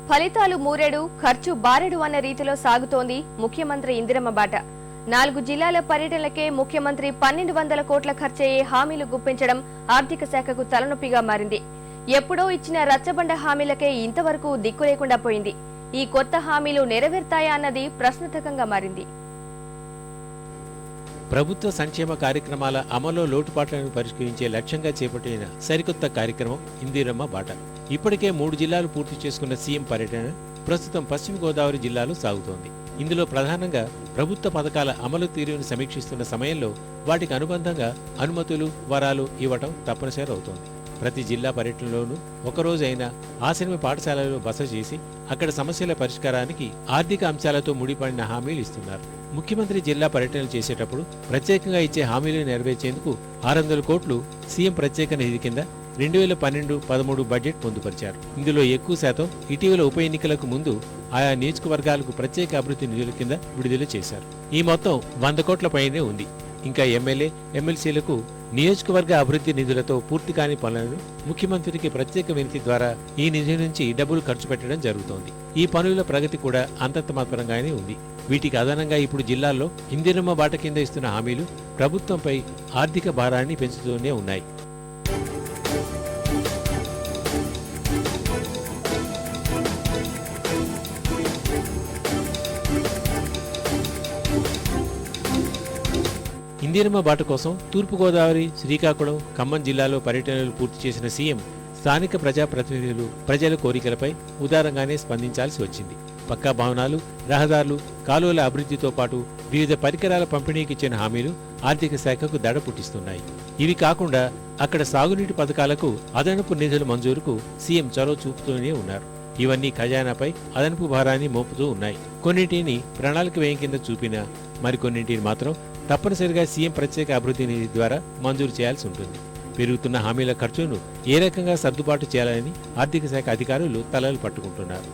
ఫలితాలు మూరెడు ఖర్చు బారెడు అన్న రీతిలో సాగుతోంది ముఖ్యమంత్రి ఇందిరమ్మ బాట. 4 జిల్లాల పర్యటనలకే ముఖ్యమంత్రి 1200 కోట్ల ఖర్చయ్యే హామీలు గుప్పించడం ఆర్థిక శాఖకు తలనొప్పిగా మారింది. ఎప్పుడో ఇచ్చిన రచ్చబండ హామీలకే ఇంతవరకు దిక్కు లేకుండా పోయింది. ఈ కొత్త హామీలు నెరవేర్తాయా అన్నది ప్రశ్నార్థకంగా మారింది. ప్రభుత్వ సంక్షేమ కార్యక్రమాల అమలులో లోటుపాట్లను పరిష్కరించే లక్ష్యంగా చేపట్టిన సరికొత్త కార్యక్రమం ఇందిరమ్మ బాట. ఇప్పటికే 3 జిల్లాలు పూర్తి చేసుకున్న సీఎం పర్యటన ప్రస్తుతం పశ్చిమ గోదావరి జిల్లాలో సాగుతోంది. ఇందులో ప్రధానంగా ప్రభుత్వ పథకాల అమలు తీరును సమీక్షిస్తున్న సమయంలో వాటికి అనుబంధంగా అనుమతులు, వరాలు ఇవ్వటం తప్పనిసరి అవుతోంది. ప్రతి జిల్లా పర్యటనలోనూ ఒకరోజైనా ఆశ్రమ పాఠశాలలో బస చేసి అక్కడ సమస్యల పరిష్కారానికి ఆర్థిక అంశాలతో ముడిపడిన హామీలు ఇస్తున్నారు. ముఖ్యమంత్రి జిల్లా పర్యటనలు చేసేటప్పుడు ప్రత్యేకంగా ఇచ్చే హామీలు నెరవేర్చేందుకు 600 కోట్లు సీఎం ప్రత్యేక నిధి కింద 2012-13 బడ్జెట్ పొందుపరిచారు. ఇందులో ఎక్కువ శాతం ఇటీవల ఉప ఎన్నికలకు ముందు ఆయా నియోజకవర్గాలకు ప్రత్యేక అభివృద్ధి నిధుల కింద విడుదల చేశారు. ఈ మొత్తం 100 కోట్ల పైనే ఉంది. ఇంకా ఎమ్మెల్యే, ఎమ్మెల్సీలకు నియోజకవర్గ అభివృద్ధి నిధులతో పూర్తి కాని పనులను ముఖ్యమంత్రికి ప్రత్యేక వినతి ద్వారా ఈ నిధి నుంచి డబ్బులు ఖర్చు పెట్టడం జరుగుతోంది. ఈ పనుల ప్రగతి కూడా అంతంత మాత్రంగానే ఉంది. వీటికి అదనంగా ఇప్పుడు జిల్లాల్లో ఇందిరమ్మ బాట కింద ఇస్తున్న హామీలు ప్రభుత్వంపై ఆర్థిక భారాన్ని పెంచుతూనే ఉన్నాయి. ఇందిరమ్మ బాట కోసం తూర్పుగోదావరి, శ్రీకాకుళం, ఖమ్మం జిల్లాలో పర్యటనలు పూర్తి చేసిన సీఎం స్థానిక ప్రజాప్రతినిధులు ప్రజల కోరికలపై ఉదారంగానే స్పందించాల్సి వచ్చింది. పక్కా భవనాలు, రహదారులు, కాలువల అభివృద్ధితో పాటు వివిధ పరికరాల పంపిణీకి ఇచ్చిన హామీలు ఆర్థిక శాఖకు దడ పుట్టిస్తున్నాయి. ఇవి కాకుండా అక్కడ సాగునీటి పథకాలకు అదనపు నిధుల మంజూరుకు సీఎం చొరవ చూపుతూనే ఉన్నారు. ఇవన్నీ ఖజానాపై అదనపు భారాన్ని మోపుతూ ఉన్నాయి. కొన్నింటిని ప్రణాళిక వ్యయం కింద చూపినా మరికొన్నింటిని మాత్రం తప్పనిసరిగా సీఎం ప్రత్యేక అభివృద్ధి నిధి ద్వారా మంజూరు చేయాల్సి ఉంటుంది. పెరుగుతున్న హామీల ఖర్చును ఏ రకంగా సర్దుబాటు చేయాలని ఆర్థిక శాఖ అధికారులు తలలు పట్టుకుంటున్నారు.